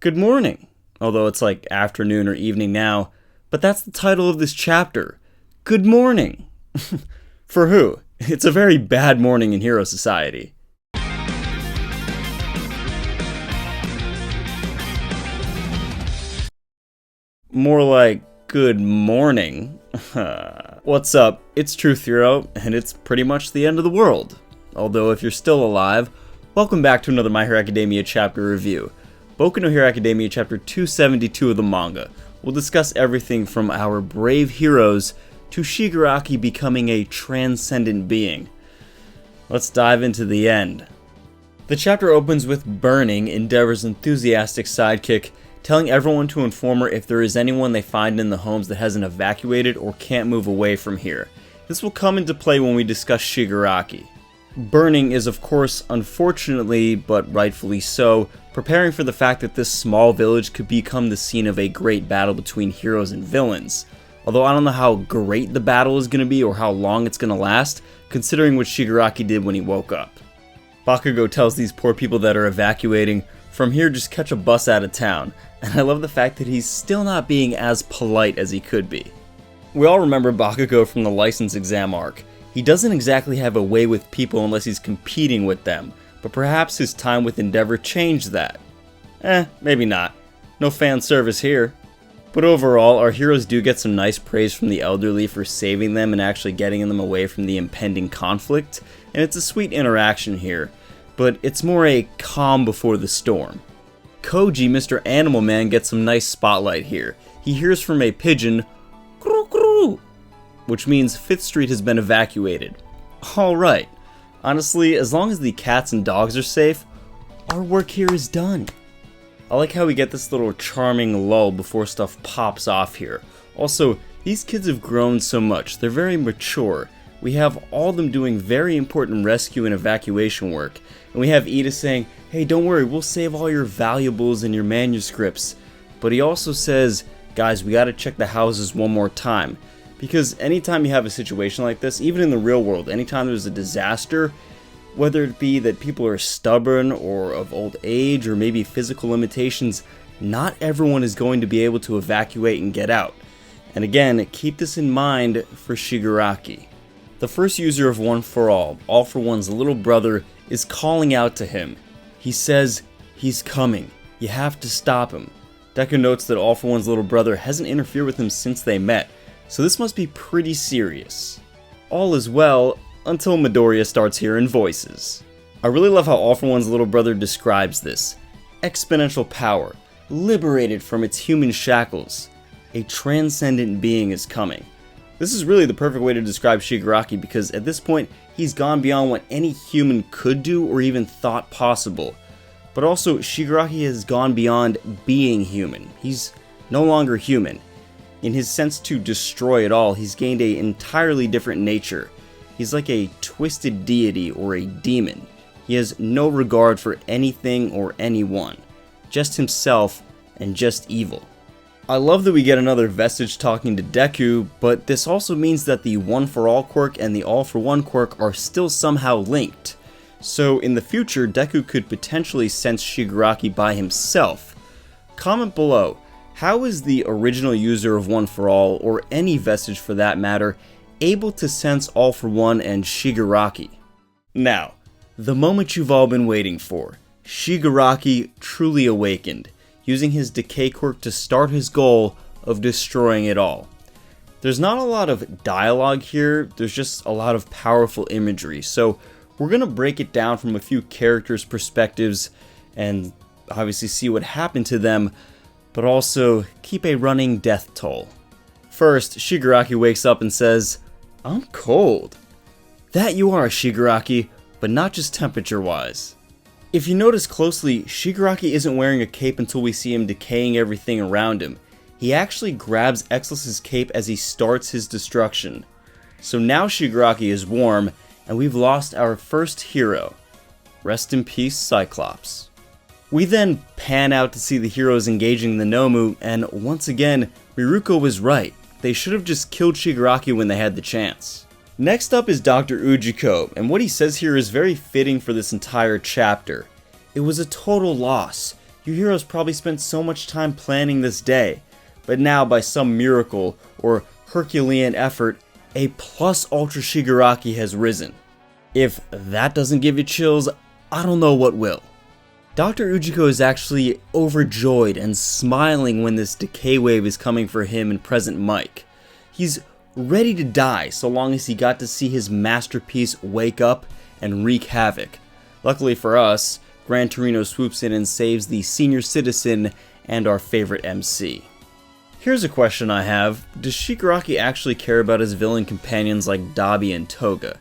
Good morning, although it's like afternoon or evening now, but that's the title of this chapter. Good morning. For who? It's a very bad morning in Hero Society. More like good morning. What's up? It's Truth Hero, and it's pretty much the end of the world. Although if you're still alive, welcome back to another My Hero Academia chapter review. Boku no Hero Academia chapter 272 of the manga. We'll discuss everything from our brave heroes to Shigaraki becoming a transcendent being. Let's dive into the end. The chapter opens with Burning, Endeavor's enthusiastic sidekick, telling everyone to inform her if there is anyone they find in the homes that hasn't evacuated or can't move away from here. This will come into play when we discuss Shigaraki. Burning is of course, unfortunately, but rightfully so, preparing for the fact that this small village could become the scene of a great battle between heroes and villains. Although I don't know how great the battle is going to be or how long it's going to last, considering what Shigaraki did when he woke up. Bakugo tells these poor people that are evacuating, from here just catch a bus out of town, and I love the fact that he's still not being as polite as he could be. We all remember Bakugo from the license exam arc. He doesn't exactly have a way with people unless he's competing with them, but perhaps his time with Endeavor changed that. Maybe not. No fan service here. But overall, our heroes do get some nice praise from the elderly for saving them and actually getting them away from the impending conflict, and it's a sweet interaction here, but it's more a calm before the storm. Koji, Mr. Animal Man, gets some nice spotlight here. He hears from a pigeon, "Kru kru," which means 5th Street has been evacuated. Alright, honestly, as long as the cats and dogs are safe, our work here is done. I like how we get this little charming lull before stuff pops off here. Also, these kids have grown so much, they're very mature. We have all of them doing very important rescue and evacuation work. And we have Ida saying, "Hey, don't worry, we'll save all your valuables and your manuscripts." But he also says, "Guys, we gotta check the houses one more time." Because anytime you have a situation like this, even in the real world, anytime there's a disaster, whether it be that people are stubborn or of old age or maybe physical limitations, not everyone is going to be able to evacuate and get out. And again, keep this in mind for Shigaraki. The first user of One for All for One's little brother, is calling out to him. He says, "He's coming. You have to stop him." Deku notes that All for One's little brother hasn't interfered with him since they met, so this must be pretty serious. All is well, until Midoriya starts hearing voices. I really love how All for One's little brother describes this. Exponential power, liberated from its human shackles. A transcendent being is coming. This is really the perfect way to describe Shigaraki because at this point, he's gone beyond what any human could do or even thought possible. But also, Shigaraki has gone beyond being human. He's no longer human. In his sense to destroy it all, he's gained an entirely different nature. He's like a twisted deity or a demon. He has no regard for anything or anyone. Just himself and just evil. I love that we get another vestige talking to Deku, but this also means that the One for All quirk and the All for One quirk are still somehow linked. So in the future, Deku could potentially sense Shigaraki by himself. Comment below, how is the original user of One for All, or any vestige for that matter, able to sense All for One and Shigaraki? Now, the moment you've all been waiting for. Shigaraki truly awakened, using his DECAY quirk to start his goal of destroying it all. There's not a lot of dialogue here, there's just a lot of powerful imagery, so we're going to break it down from a few characters' perspectives and obviously see what happened to them, but also keep a running death toll. First, Shigaraki wakes up and says, "I'm cold." That you are, Shigaraki, but not just temperature-wise. If you notice closely, Shigaraki isn't wearing a cape until we see him decaying everything around him. He actually grabs Exilus' cape as he starts his destruction. So now Shigaraki is warm, and we've lost our first hero. Rest in peace, Cyclops. We then pan out to see the heroes engaging the Nomu, and once again, Miruko was right. They should have just killed Shigaraki when they had the chance. Next up is Dr. Ujiko, and what he says here is very fitting for this entire chapter. It was a total loss. You heroes probably spent so much time planning this day, but now by some miracle or Herculean effort, a plus Ultra Shigaraki has risen. If that doesn't give you chills, I don't know what will. Dr. Ujiko is actually overjoyed and smiling when this decay wave is coming for him and Present Mike. He's ready to die so long as he got to see his masterpiece wake up and wreak havoc. Luckily for us, Gran Torino swoops in and saves the senior citizen and our favorite MC. Here's a question I have. Does Shigaraki actually care about his villain companions like Dabi and Toga?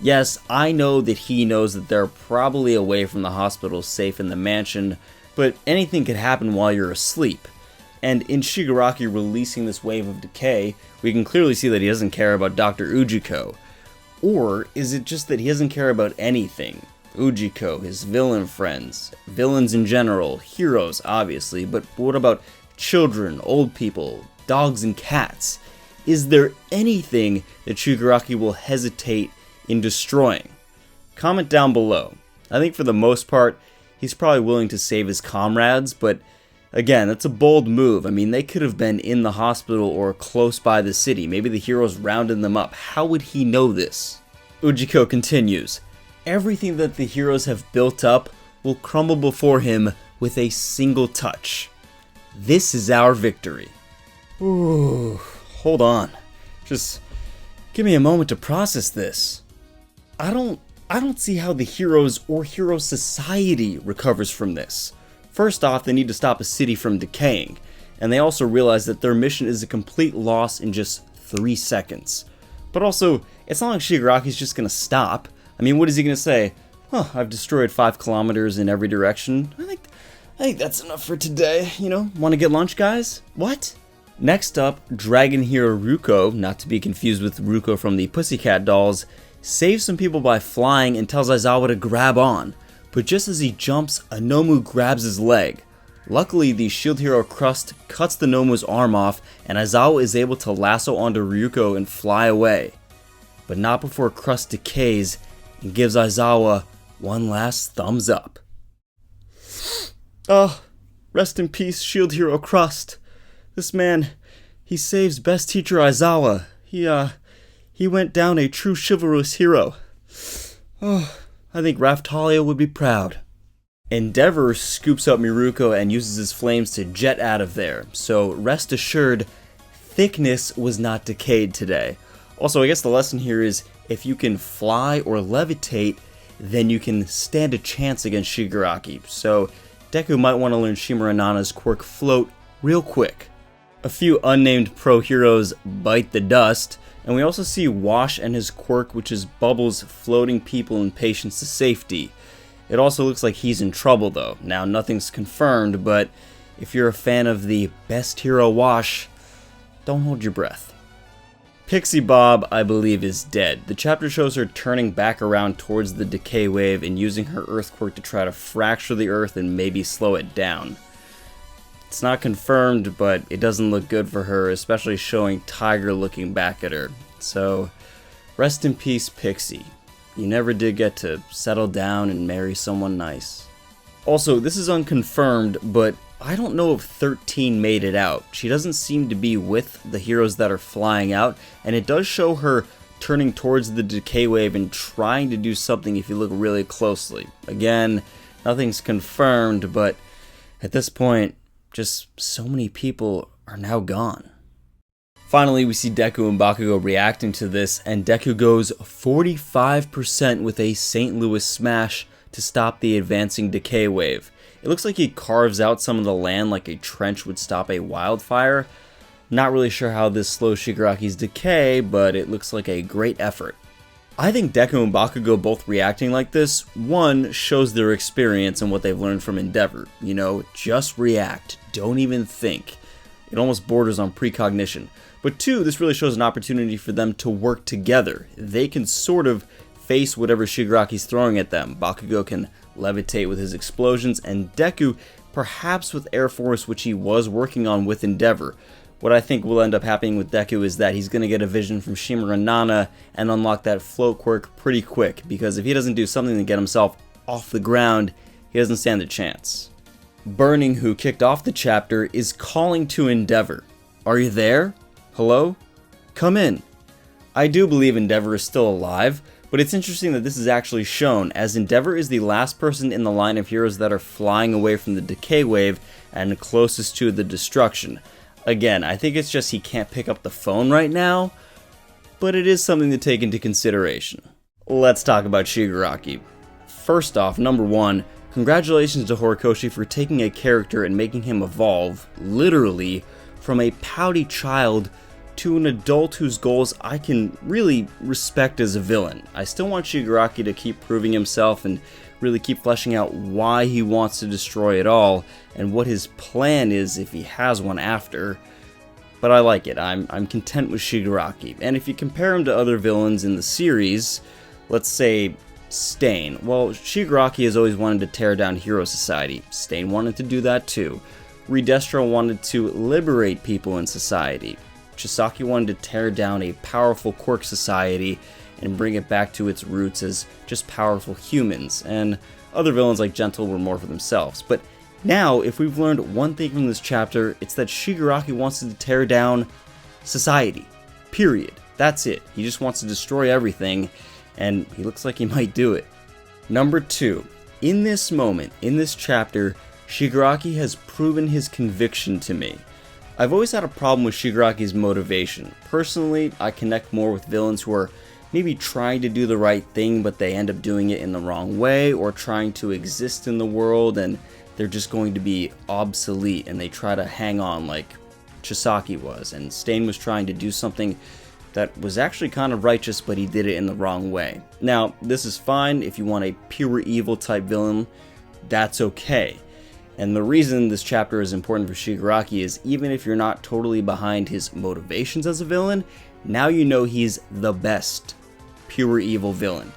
Yes, I know that he knows that they're probably away from the hospital safe in the mansion, but anything could happen while you're asleep. And in Shigaraki releasing this wave of decay, we can clearly see that he doesn't care about Dr. Ujiko. Or is it just that he doesn't care about anything? Ujiko, his villain friends, villains in general, heroes obviously, but what about children, old people, dogs and cats? Is there anything that Shigaraki will hesitate in destroying? Comment down below. I think for the most part, he's probably willing to save his comrades, but again, that's a bold move. I mean, they could have been in the hospital or close by the city. Maybe the heroes rounded them up. How would he know this? Ujiko continues. Everything that the heroes have built up will crumble before him with a single touch. This is our victory. Ooh, hold on. Just give me a moment to process this. I don't see how the heroes or hero society recovers from this. First off, they need to stop a city from decaying, and they also realize that their mission is a complete loss in just 3 seconds. But also, it's not like Shigaraki's just gonna stop. I mean, what is he gonna say? Huh, I've destroyed 5 kilometers in every direction. I think that's enough for today, you know? Wanna get lunch, guys? What? Next up, Dragon Hero Ruko, not to be confused with Ruko from the Pussycat Dolls, saves some people by flying and tells Aizawa to grab on. But just as he jumps, a Nomu grabs his leg. Luckily, the Shield Hero Crust cuts the Nomu's arm off, and Aizawa is able to lasso onto Ryuko and fly away. But not before Crust decays and gives Aizawa one last thumbs up. Oh, rest in peace, Shield Hero Crust. This man, he saves best teacher Aizawa. He went down a true chivalrous hero. Oh, I think Raftalia would be proud. Endeavor scoops up Miruko and uses his flames to jet out of there, so rest assured, thickness was not decayed today. Also, I guess the lesson here is, if you can fly or levitate, then you can stand a chance against Shigaraki, so Deku might want to learn Shimura Nana's quirk Float real quick. A few unnamed pro heroes bite the dust, and we also see Wash and his quirk, which is Bubbles floating people and patients to safety. It also looks like he's in trouble though. Now, nothing's confirmed, but if you're a fan of the best hero Wash, don't hold your breath. Pixie Bob, I believe, is dead. The chapter shows her turning back around towards the decay wave and using her earth quirk to try to fracture the earth and maybe slow it down. It's not confirmed, but it doesn't look good for her, especially showing Tiger looking back at her. So, rest in peace, Pixie. You never did get to settle down and marry someone nice. Also, this is unconfirmed, but I don't know if 13 made it out. She doesn't seem to be with the heroes that are flying out, and it does show her turning towards the decay wave and trying to do something if you look really closely. Again, nothing's confirmed, but at this point, just so many people are now gone. Finally, we see Deku and Bakugo reacting to this, and Deku goes 45% with a St. Louis smash to stop the advancing decay wave. It looks like he carves out some of the land like a trench would stop a wildfire. Not really sure how this slows Shigaraki's decay, but it looks like a great effort. I think Deku and Bakugo both reacting like this, one, shows their experience and what they've learned from Endeavor. You know, just react, don't even think. It almost borders on precognition. But two, this really shows an opportunity for them to work together. They can sort of face whatever Shigaraki's throwing at them. Bakugo can levitate with his explosions, and Deku perhaps with Air Force, which he was working on with Endeavor. What I think will end up happening with Deku is that he's going to get a vision from Shimura Nana and unlock that float quirk pretty quick, because if he doesn't do something to get himself off the ground, he doesn't stand a chance. Burning, who kicked off the chapter, is calling to Endeavor. Are you there? Hello? Come in. I do believe Endeavor is still alive, but it's interesting that this is actually shown, as Endeavor is the last person in the line of heroes that are flying away from the decay wave and closest to the destruction. Again, I think it's just he can't pick up the phone right now, but it is something to take into consideration. Let's talk about Shigaraki. First off, number one, congratulations to Horikoshi for taking a character and making him evolve, literally, from a pouty child to an adult whose goals I can really respect as a villain. I still want Shigaraki to keep proving himself and really keep fleshing out why he wants to destroy it all and what his plan is if he has one after. But I like it. I'm content with Shigaraki. And if you compare him to other villains in the series, let's say Stain. Well, Shigaraki has always wanted to tear down Hero Society. Stain wanted to do that too. Redestro wanted to liberate people in society. Chisaki wanted to tear down a powerful quirk society and bring it back to its roots as just powerful humans, and other villains like Gentle were more for themselves. But now, if we've learned one thing from this chapter, it's that Shigaraki wants to tear down society. Period. That's it. He just wants to destroy everything, and he looks like he might do it. Number 2. In this moment, in this chapter, Shigaraki has proven his conviction to me. I've always had a problem with Shigaraki's motivation. Personally, I connect more with villains who are maybe trying to do the right thing, but they end up doing it in the wrong way, or trying to exist in the world and they're just going to be obsolete and they try to hang on like Chisaki was, and Stain was trying to do something that was actually kind of righteous, but he did it in the wrong way. Now, this is fine if you want a pure evil type villain, that's okay. And the reason this chapter is important for Shigaraki is even if you're not totally behind his motivations as a villain, now you know he's the best pure evil villain.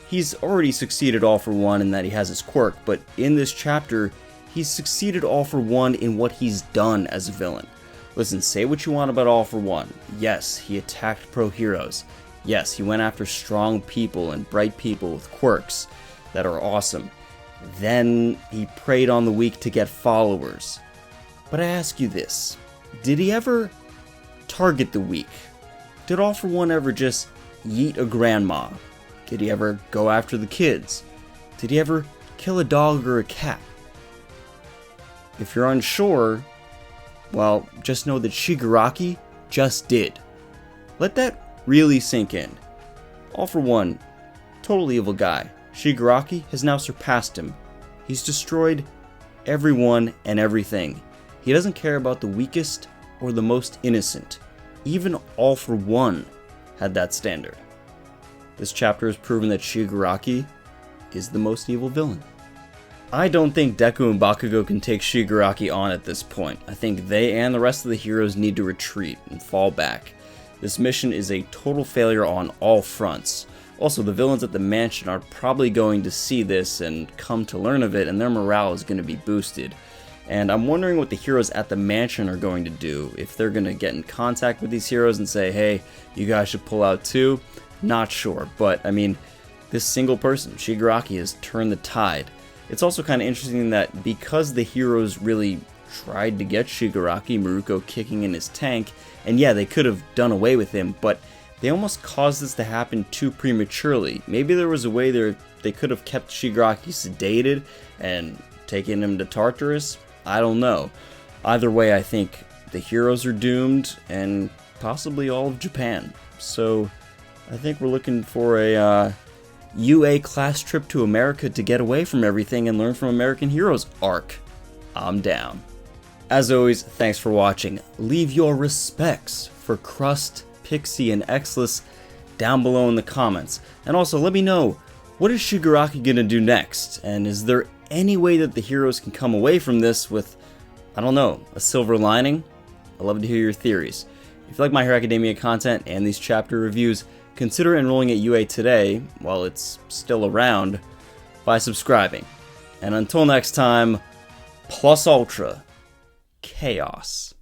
He's already succeeded all for one in that he has his quirk, but in this chapter, he's succeeded all for one in what he's done as a villain. Listen, say what you want about All for One. Yes, he attacked pro-heroes. Yes, he went after strong people and bright people with quirks that are awesome. Then he preyed on the weak to get followers. But I ask you this, did he ever target the weak? Did All for One ever just yeet a grandma? Did he ever go after the kids? Did he ever kill a dog or a cat? If you're unsure, well, just know that Shigaraki just did. Let that really sink in. All for One, totally evil guy. Shigaraki has now surpassed him. He's destroyed everyone and everything. He doesn't care about the weakest or the most innocent. Even All for One had that standard. This chapter has proven that Shigaraki is the most evil villain. I don't think Deku and Bakugo can take Shigaraki on at this point. I think they and the rest of the heroes need to retreat and fall back. This mission is a total failure on all fronts. Also, the villains at the mansion are probably going to see this and come to learn of it, and their morale is going to be boosted. And I'm wondering what the heroes at the mansion are going to do. If they're going to get in contact with these heroes and say, hey, you guys should pull out too. Not sure, but I mean, this single person, Shigaraki, has turned the tide. It's also kind of interesting that because the heroes really tried to get Shigaraki, Maruko kicking in his tank, and yeah, they could have done away with him, but they almost caused this to happen too prematurely. Maybe there was a way they could have kept Shigaraki sedated and taken him to Tartarus. I don't know. Either way, I think the heroes are doomed, and possibly all of Japan. So I think we're looking for a UA class trip to America to get away from everything and learn from American heroes arc. I'm down. As always, thanks for watching. Leave your respects for Crust, Pixie, and Exless down below in the comments. And also let me know, what is Shigaraki gonna do next? And is there any way that the heroes can come away from this with, I don't know, a silver lining? I'd love to hear your theories. If you like My Hero Academia content and these chapter reviews, consider enrolling at UA today, while it's still around, by subscribing. And until next time, plus ultra chaos.